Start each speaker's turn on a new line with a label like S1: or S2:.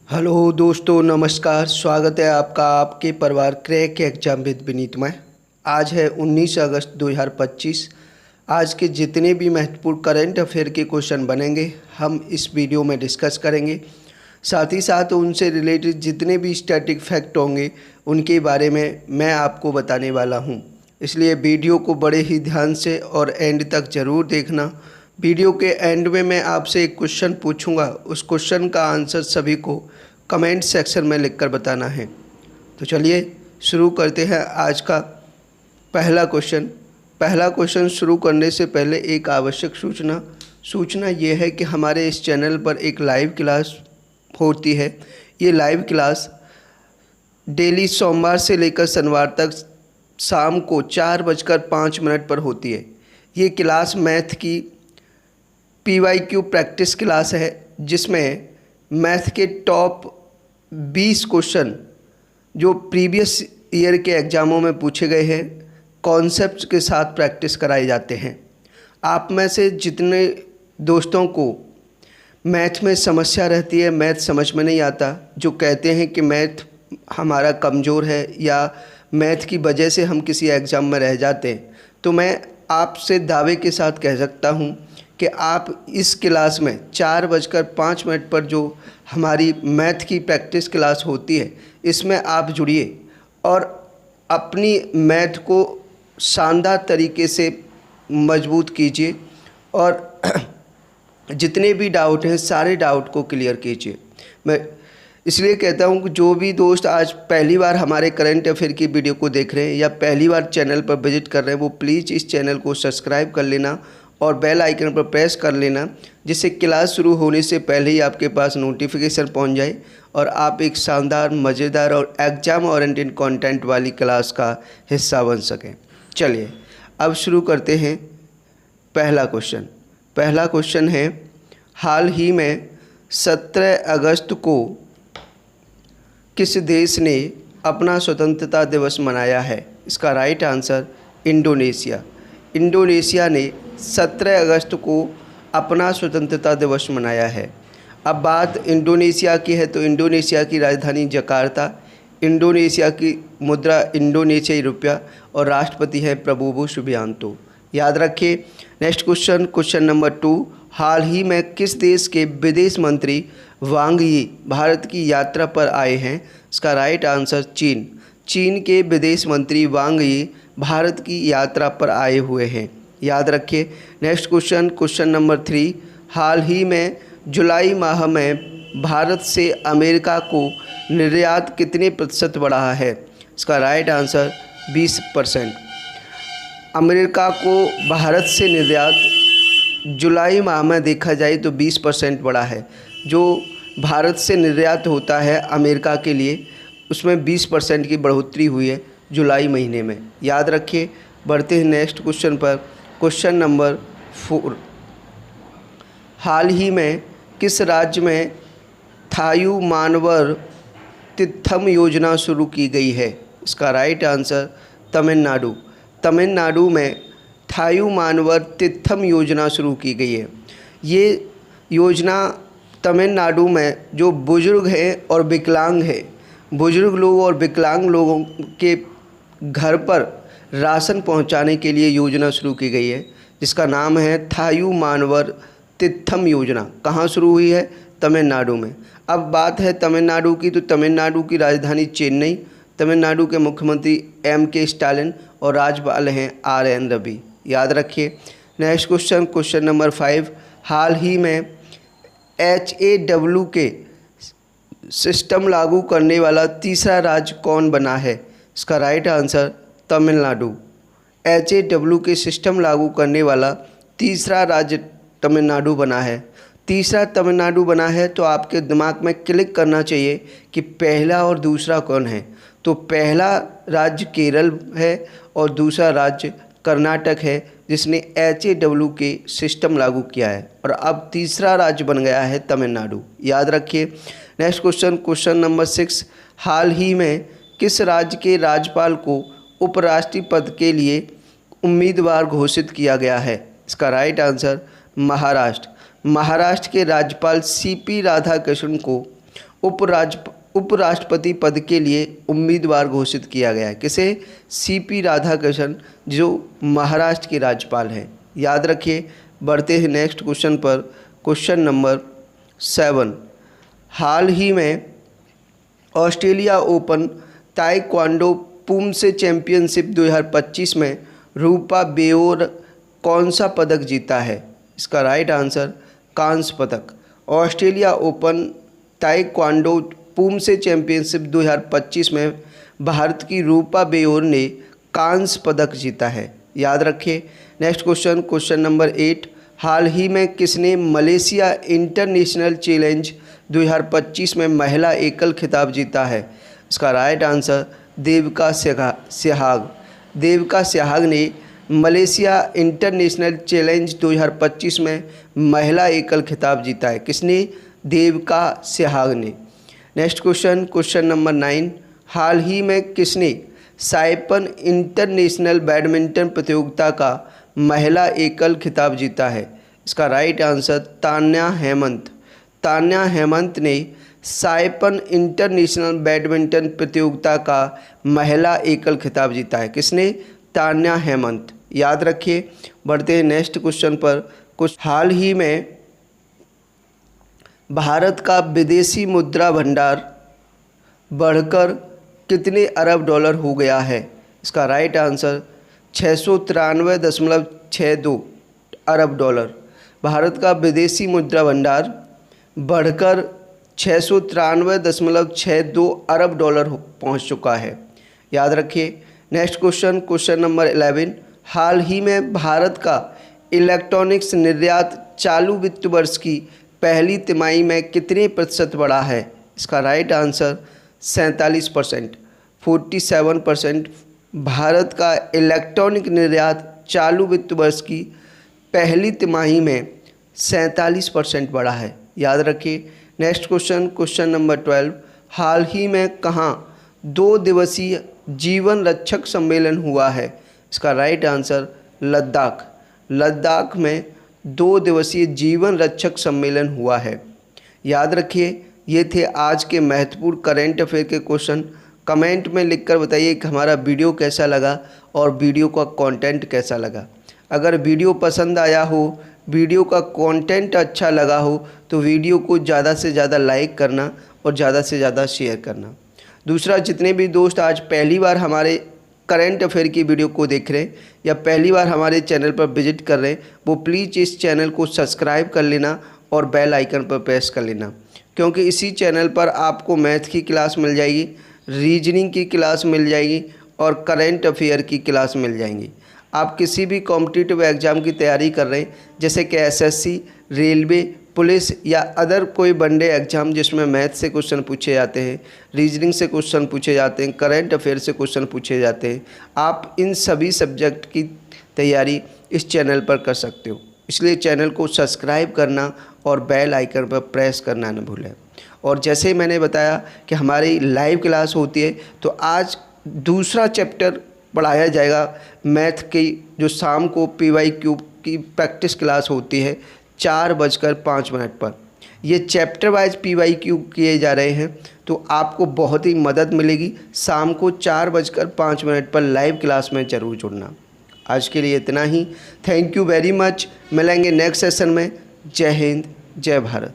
S1: Hello दोस्तों, नमस्कार। स्वागत है आपका आपके परिवार क्रैक एग्जाम विद विनीत में। आज है 19 अगस्त 2025। आज के जितने भी महत्वपूर्ण करंट अफेयर के क्वेश्चन बनेंगे हम इस वीडियो में डिस्कस करेंगे। साथ ही साथ उनसे रिलेटेड जितने भी स्टैटिक फैक्ट होंगे उनके बारे में मैं आपको बताने वाला हूं। इसलिए वीडियो को बड़े ही ध्यान से और एंड तक ज़रूर देखना। वीडियो के एंड में मैं आपसे एक क्वेश्चन पूछूंगा, उस क्वेश्चन का आंसर सभी को कमेंट सेक्शन में लिखकर बताना है। तो चलिए शुरू करते हैं आज का पहला क्वेश्चन शुरू करने से पहले एक आवश्यक सूचना ये है कि हमारे इस चैनल पर एक लाइव क्लास होती है। ये लाइव क्लास डेली सोमवार से लेकर शनिवार तक शाम को 4:05 पर होती है। ये क्लास मैथ की PYQ प्रैक्टिस क्लास है, जिसमें मैथ के टॉप 20 क्वेश्चन जो प्रीवियस ईयर के एग्ज़ामों में पूछे गए हैं कॉन्सेप्ट के साथ प्रैक्टिस कराए जाते हैं। आप में से जितने दोस्तों को मैथ में समस्या रहती है, मैथ समझ में नहीं आता, जो कहते हैं कि मैथ हमारा कमज़ोर है या मैथ की वजह से हम किसी एग्ज़ाम में रह जाते हैं, तो मैं आपसे दावे के साथ कह सकता हूँ कि आप इस क्लास में 4:05 पर जो हमारी मैथ की प्रैक्टिस क्लास होती है इसमें आप जुड़िए और अपनी मैथ को शानदार तरीके से मजबूत कीजिए और जितने भी डाउट हैं सारे डाउट को क्लियर कीजिए। मैं इसलिए कहता हूं कि जो भी दोस्त आज पहली बार हमारे करंट अफेयर की वीडियो को देख रहे हैं या पहली बार चैनल पर विजिट कर रहे हैं, वो प्लीज़ इस चैनल को सब्सक्राइब कर लेना और बेल आइकन पर प्रेस कर लेना, जिससे क्लास शुरू होने से पहले ही आपके पास नोटिफिकेशन पहुंच जाए और आप एक शानदार, मज़ेदार और एग्ज़ाम ओरिएंटेड कंटेंट वाली क्लास का हिस्सा बन सकें। चलिए अब शुरू करते हैं पहला क्वेश्चन है, हाल ही में 17 अगस्त को किस देश ने अपना स्वतंत्रता दिवस मनाया है? इसका राइट आंसर इंडोनेशिया ने 17 अगस्त को अपना स्वतंत्रता दिवस मनाया है। अब बात इंडोनेशिया की है तो इंडोनेशिया की राजधानी जकार्ता, इंडोनेशिया की मुद्रा इंडोनेशियाई रुपया और राष्ट्रपति है प्रबोवो सुबियांतो। याद रखिए। नेक्स्ट क्वेश्चन नंबर 2, हाल ही में किस देश के विदेश मंत्री वांग यी भारत की यात्रा पर आए हैं? इसका राइट आंसर चीन के विदेश मंत्री वांग यी भारत की यात्रा पर आए हुए हैं। याद रखिए। नेक्स्ट क्वेश्चन नंबर 3, हाल ही में जुलाई माह में भारत से अमेरिका को निर्यात कितने प्रतिशत बढ़ा है? इसका राइट आंसर 20%। अमेरिका को भारत से निर्यात जुलाई माह में देखा जाए तो 20% बढ़ा है। जो भारत से निर्यात होता है अमेरिका के लिए उसमें 20% की बढ़ोतरी हुई है जुलाई महीने में। याद रखिए। बढ़ते हैं नेक्स्ट क्वेश्चन पर। क्वेश्चन नंबर 4, हाल ही में किस राज्य में थायु मानवर तीर्थम योजना शुरू की गई है? इसका राइट आंसर तमिलनाडु में थायु मानवर तीर्थम योजना शुरू की गई है। ये योजना तमिलनाडु में जो बुज़ुर्ग हैं और विकलांग हैं, बुज़ुर्ग लोग और विकलांग लोगों के घर पर राशन पहुंचाने के लिए योजना शुरू की गई है, जिसका नाम है थायु मानवर तीर्थम योजना। कहाँ शुरू हुई है? तमिलनाडु में। अब बात है तमिलनाडु की, तो तमिलनाडु की राजधानी चेन्नई, तमिलनाडु के मुख्यमंत्री MK स्टालिन और राज्यपाल हैं RN रवि। याद रखिए। नेक्स्ट क्वेश्चन नंबर 5, हाल ही में HAW के सिस्टम लागू करने वाला तीसरा राज्य कौन बना है? इसका राइट आंसर तमिलनाडु। HAW के सिस्टम लागू करने वाला तीसरा राज्य तमिलनाडु बना है। तीसरा तमिलनाडु बना है तो आपके दिमाग में क्लिक करना चाहिए कि पहला और दूसरा कौन है। तो पहला राज्य केरल है और दूसरा राज्य कर्नाटक है, जिसने HAW के सिस्टम लागू किया है, और अब तीसरा राज्य बन गया है तमिलनाडु। याद रखिए। नेक्स्ट क्वेश्चन नंबर 6, हाल ही में किस राज्य के राज्यपाल को उपराष्ट्रपति पद के लिए उम्मीदवार घोषित किया गया है? इसका राइट आंसर महाराष्ट्र के राज्यपाल CP राधाकृष्णन को उपराष्ट्रपति पद के लिए उम्मीदवार घोषित किया गया है? किसे? सीपी राधाकृष्णन, जो महाराष्ट्र के राज्यपाल हैं। याद रखिए। बढ़ते हैं नेक्स्ट क्वेश्चन पर। Question number 7। हाल ही में Australia open taekwondo poomsae championship 2025 में रूपा बेओर कौन सा पदक जीता है? इसका राइट आंसर कांस्य पदक। Australia open taekwondo poomsae championship 2025 में भारत की रूपा बेओर ने कांस्य पदक जीता है। याद रखिए। Next question, question number 8। हाल ही में किसने मलेशिया इंटरनेशनल चैलेंज 2025 में महिला एकल खिताब जीता है? इसका राइट आंसर देविका सेहवाग। देविका सेहवाग ने मलेशिया इंटरनेशनल चैलेंज 2025 में महिला एकल खिताब जीता है। किसने? देविका सेहवाग ने। Next question, question number 9। हाल ही में किसने साइपन इंटरनेशनल बैडमिंटन प्रतियोगिता का महिला एकल खिताब जीता है? इसका राइट आंसर तान्या हेमंत। तान्या हेमंत ने साइपन इंटरनेशनल बैडमिंटन प्रतियोगिता का महिला एकल खिताब जीता है। किसने? तान्या हेमंत। याद रखिए। बढ़ते हैं नेक्स्ट क्वेश्चन पर। कुछ हाल ही में भारत का विदेशी मुद्रा भंडार बढ़कर कितने अरब डॉलर हो गया है? इसका राइट आंसर 693.62 अरब डॉलर। भारत का विदेशी मुद्रा भंडार बढ़कर 693.62 अरब डॉलर पहुंच चुका है। याद रखिए। Next question, question number 11। हाल ही में भारत का इलेक्ट्रॉनिक्स निर्यात चालू वित्त वर्ष की पहली तिमाही में कितने प्रतिशत बढ़ा है? इसका राइट आंसर 47%, 47%। भारत का इलेक्ट्रॉनिक निर्यात चालू वित्त वर्ष की पहली तिमाही में 47% बढ़ा है। याद रखिए। Next question, question number 12। हाल ही में कहाँ 2 दिवसीय जीवन रक्षक सम्मेलन हुआ है? इसका राइट आंसर लद्दाख। लद्दाख में 2 दिवसीय जीवन रक्षक सम्मेलन हुआ है। याद रखिए। ये थे आज के महत्वपूर्ण करंट अफेयर के क्वेश्चन। कमेंट में लिखकर बताइए कि हमारा वीडियो कैसा लगा और वीडियो का कंटेंट कैसा लगा। अगर वीडियो पसंद आया हो, वीडियो का कंटेंट अच्छा लगा हो, तो वीडियो को ज़्यादा से ज़्यादा लाइक करना और ज़्यादा से ज़्यादा शेयर करना। दूसरा, जितने भी दोस्त आज पहली बार हमारे करंट अफेयर की वीडियो को देख रहे हैं या पहली बार हमारे चैनल पर विजिट कर रहे हैं, वो प्लीज़ इस चैनल को सब्सक्राइब कर लेना और बेल आइकन पर प्रेस कर लेना, क्योंकि इसी चैनल पर आपको मैथ की क्लास मिल जाएगी, रीजनिंग की क्लास मिल जाएगी और करंट अफेयर की क्लास मिल जाएंगी। आप किसी भी कॉम्पिटिटिव एग्ज़ाम की तैयारी कर रहे हैं, जैसे कि एसएससी, रेलवे, पुलिस या अदर कोई वनडे एग्ज़ाम जिसमें मैथ से क्वेश्चन पूछे जाते हैं, रीजनिंग से क्वेश्चन पूछे जाते हैं, करंट अफेयर से क्वेश्चन पूछे जाते हैं, आप इन सभी सब्जेक्ट की तैयारी इस चैनल पर कर सकते हो। इसलिए चैनल को सब्सक्राइब करना और बेल आइकन पर प्रेस करना न भूलें। और जैसे ही मैंने बताया कि हमारी लाइव क्लास होती है, तो आज दूसरा चैप्टर पढ़ाया जाएगा मैथ की, जो शाम को PYQ की प्रैक्टिस क्लास होती है 4:05 पर। ये चैप्टर वाइज PYQ किए जा रहे हैं, तो आपको बहुत ही मदद मिलेगी। शाम को 4:05 पर लाइव क्लास में ज़रूर जुड़ना। आज के लिए इतना ही। Thank you very much. मिलेंगे नेक्स्ट सेशन में। जय हिंद, जय भारत।